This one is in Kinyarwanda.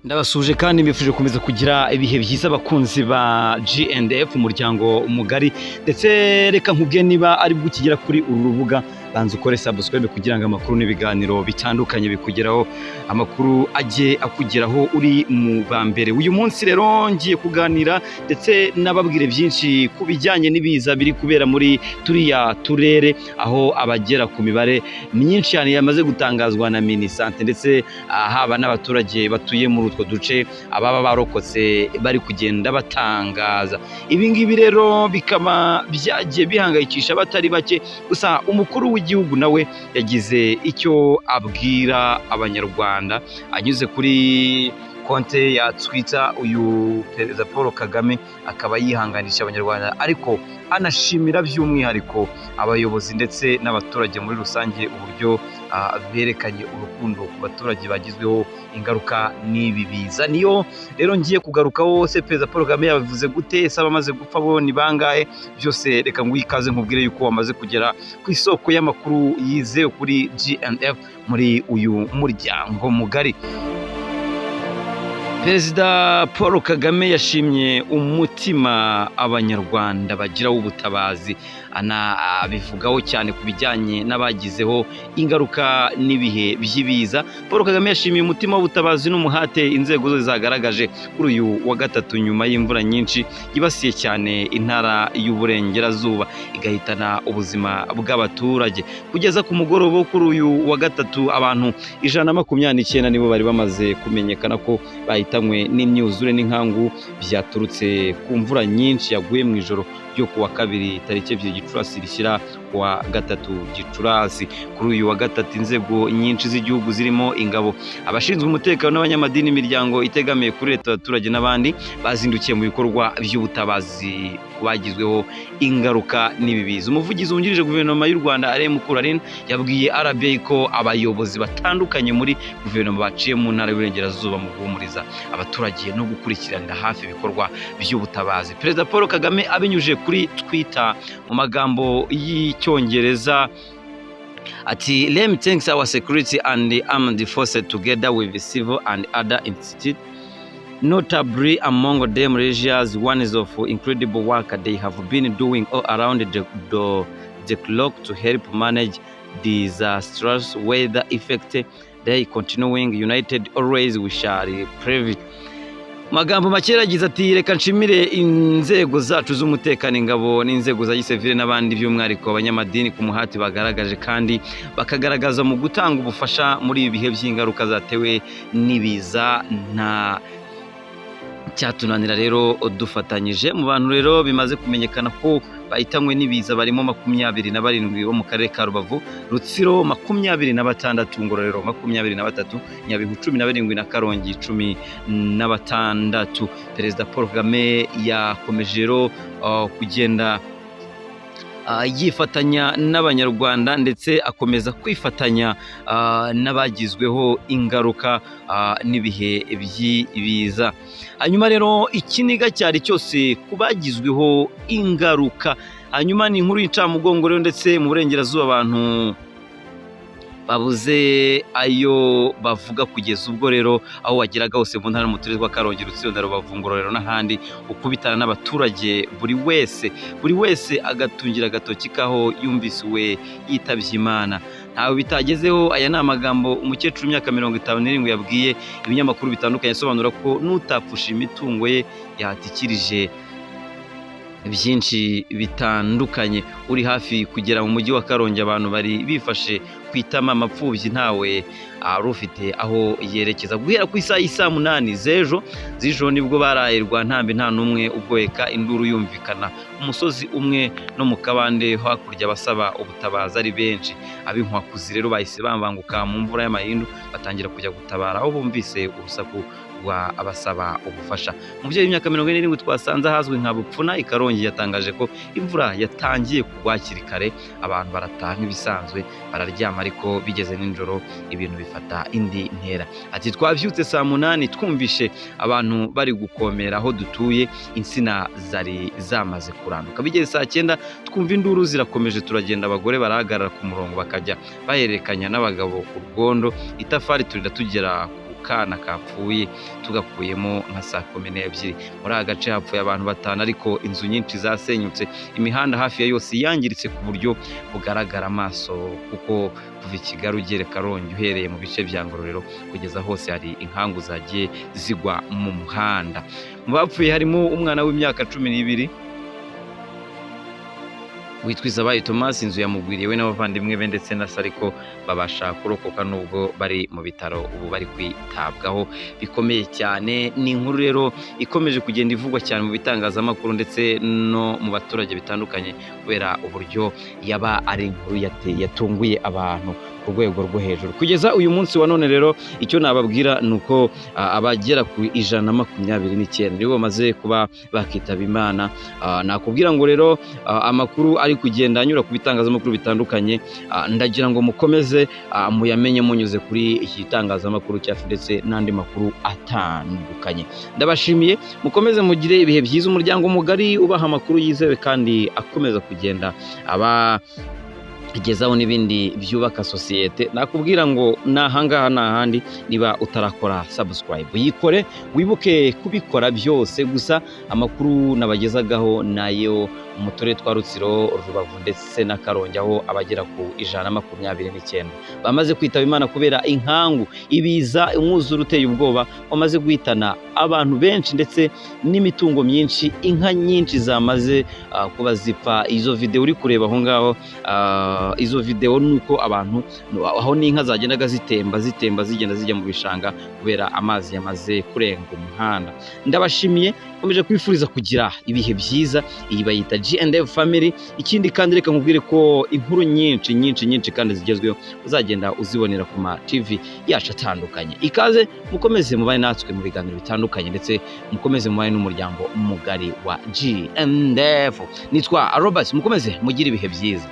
Ndabasuje kandi mbifuje kumeza kugira ibihe byiza abakunzi ba GNDF umuryango mugari ndetse reka nkubwiye niba ari bwo ukigera kuri uru rubuga banza ukore subscribe kugira ngo amakuru n'ibiganiro bitandukanye bikugeraho amakuru ajye akugeraho uri mu bambere. Uyu munsi rero ngiye kuganira ndetse nababwire byinshi kubijyanye n'ibiza biri kubera muri turiya turere aho abagera ku mibare myinshi cyane yamaze gutangazwa na Minisante ndetse haba n'abaturage batuye muri utwo duce ababa barokotse bari kugenda batangaza. Ibi ngibi rero bikaba byagiye bihangayikisha batari bake, gusa umukuru w'igihugu nawe yagize icyo abwira abanyarwanda anyuze kuri konte ya Twitter. Uyu Perezida Paul Kagame akaba yihanganisha abanyarwanda ariko anashimira by'umwihariko abayobozi ndetse n'abaturage muri rusange uburyo berekanye urukundo ku baturage bagizweho ingaruka n'ibi biza. Niyo rero ngiye kugarukaho se Perezida Paul Kagame yabivuze gute, ese abamaze gupfa bo ni bangahe, byose reka ngwikaze nkubwire yuko wamaze kugera ku isoko y'amakuru yizewe kuri GNF muri uyu muryango mugari. Perezida Paul Kagame yashimye umutima abanyarwanda bagira w'ubutabazi, anabivugaho cyane ku bijyanye n'abagizeho ingaruka n'ibihe by'ibiza. Paul Kagame yashimiye umutima w'ubutabazi n'umuhate inzego zose zagaragaje kuri uyu wa gatatu nyuma y'imvura nyinshi yibasiye cyane intara y'uburengerazuba igahitana ubuzima bw'abaturage. Kugeza ku mugoroba wo kuri uyu wa gatatu abantu 129 nibo bari bamaze kumenyekana ko bahitanywe n'imyuzure n'inkangu byaturutse ku mvura nyinshi yaguye mu ijoro ryo kuwa kabiri tariki 2 Gicurasi rishyira kuwa gatatu Gicurasi. Kuri uyu wa gatatu inzego nyinshi z'igihugu zirimo ingabo, abashinzwe umutekano n'abanyamadini, imiryango itegamiye kuri leta, abaturage n'abandi bazindukiye mu bikorwa by'ubutabazi bagizweho ingaruka n'ibibiza. Umuvugizi wungirije guverinoma y'u Rwanda Alain Mukurarinda yabwiye RBA ko abayobozi batandukanye muri guverinoma baciye mu ntara y'uburengerazuba mu guhumuriza abaturage no gukurikiranira hafi ibikorwa by'ubutabazi. Perezida Paul Kagame abinyujije kuri Twitter mu magambo y'Icyongereza ati "Let me thank our security and the armed forces together with the civil and other institutes, notably among them religious ones, of incredible work they have been doing all around the clock to help manage disastrous weather effects. They continuing united always we shall prevail." Magambo make yagize ati reka nshimire inzego zacu z'umutekano, ingabo n'inzego za gisivile n'abandi by'umwihariko abanyamadini ku muhati bagaragaje kandi bakagaragaza mu gutanga ubufasha muri ibi bihe by'ingaruka zatewe n'ibiza. Nta cyatunanira rero dufatanyije. Mu bantu rero bimaze kumenyekana ko bahitanywe n'ibiza barimo 27 bo mu karere ka Rubavu, Rutsiro 26, Ngororero 23, Nyabihu 17 na Karongi 16. Perezida Paul Kagame yakomeje rero kugenda yifatanya n'abanyarwanda ndetse akomeza kwifatanya n'abagizweho ingaruka n'ibihe by'ibiza. Hanyuma rero ikiniga cyari cyose kubagizweho ingaruka. Hanyuma ni inkuru y'incamugongo rero ndetse mu burengerazuba abantu babuze ayo bavuga kugeza ubwo rero aho wageraga hose mu ntara mu turere twa Karongi, Rutsiro na Rubavu, Ngororero n'ahandi ukubitana n'abaturage buri wese agatungira agatoki kaho yumvise we yitabye Imana. Ntawe bitagezeho. Aya ni amagambo umukecuru w'imyaka 57 yabwiye ibinyamakuru bitandukanye asobanura ko n'utapfusha imitungo ye yahatikirije byinshi bitandukanye. Uri hafi kugera mu mujyi wa Karongi abantu bari bifashe kwitama amapfubyi ntawe arufite aho yerekeza. Guhera ku isaha y'isa 8 z'ejo nibwo barayirwa ntambe nta numwe ubwoheka, induru yumvikana umusozi umwe no mu kabande hakurya basaba ubutabaza ari benshi. Abinkwakuzi rero bahise bambanguka mu mvura y'amahindu batangira kujya gutabara aho bumvise urusaku abasaba ubufasha. Umubyeyi w'imyaka 47 twasanze ahazwi nka Bupfuna i Karongi yatangaje ko imvura yatangiye kugwa hakiri kare, abantu barataha nk'ibisanzwe bararyama, ariko bigeze n'ijoro ibintu bifata indi ntera. Ati twavyutse saa 8 twumvishe abantu bari gukomera aho dutuye, insina zari zamaze kuranduka. Bigeze saa 9 twumva induru zirakomeje, turagenda abagore barahagarara ku murongo bakajya bahererekanya n'abagabo ku rwondo, itafari turida tugera kana kapfuye tugakuyemo nka saa 12 muri aka gace hapfuye abantu 5 ariko inzu nyinshi zasenyutse imihanda hafi ya yose yangiritse ku buryo bugaragara amaso kuko kuva Kigali ugere Karongi uhereye mu bice bya Ngororero kugeza hose hari inkangu zagiye zigwa mu muhanda. Mu bapfuye harimo umwana w'imyaka 12 witwiza bayi Thomas, inzu yamugwiriyewe n'abavandimwe be ndetse na Sariko babasha kurokoka nubwo bari mu bitaro ubu bari kwitabwaho bikomeye cyane. Ni inkuru rero ikomeje kugenda ivugwa cyane mu bitangazamakuru ndetse no mu baturage bitandukanye kubera uburyo yaba ari inkuru yatunguye abantu ku rwego rwo hejuru. Kugeza uyu munsi wa none rero icyo nababwira nuko abagera ku 129 nibo bamaze kuba bakitaba Imana. Nakubwira ngo rero amakuru ari kugenda anyura ku bitangazamakuru bitandukanye, ndagira ngo mukomeze muyamenye munyuze kuri iki gitangazamakuru cyacu ndetse n'andi makuru atandukanye. Ndabashimiye, mukomeze mugire ibihe byiza. Umuryango mugari ubaha amakuru yizewe kandi akomeza kugenda igezaho n'ibindi byubaka sosiyete. Nakubwira ngo nahangaha nahandi, niba utarakora subscribe yikore, wibuke kubikora byose. Gusa amakuru nabagezagaho nayo mu turere twa Rutsiro, Rubavu ndetse na Karongi aho abagera ku 129 bamaze kwitaba Imana kubera inkangu, ibiza, umwuzure uteye ubwoba wamaze guhitana abantu benshi ndetse n'imitungo myinshi, inka nyinshi zamaze kuba zipfa. Izo video uri kureba aho ngaho, izo video nuko abantu aho n'inka zagendaga zitemba zigenda zijya mu bishanga kubera amazi yamaze kurenga umuhanda. Ndabashimiye, komeje kwifuriza kugira ibihe byiza. Iyi bayita G&F family. Ikindi kandi reka nkubwire ko inkuru nyinshi kandi zigezweho uzagenda uzibonera ku ma TV yacu atandukanye. Ikaze mukomeze mubane natswe mu biganiro bitandukanye ndetse mukomeze mubane n'umuryango mugari wa G&F. Nitwa Robert, mukomeze mugire ibihe byiza.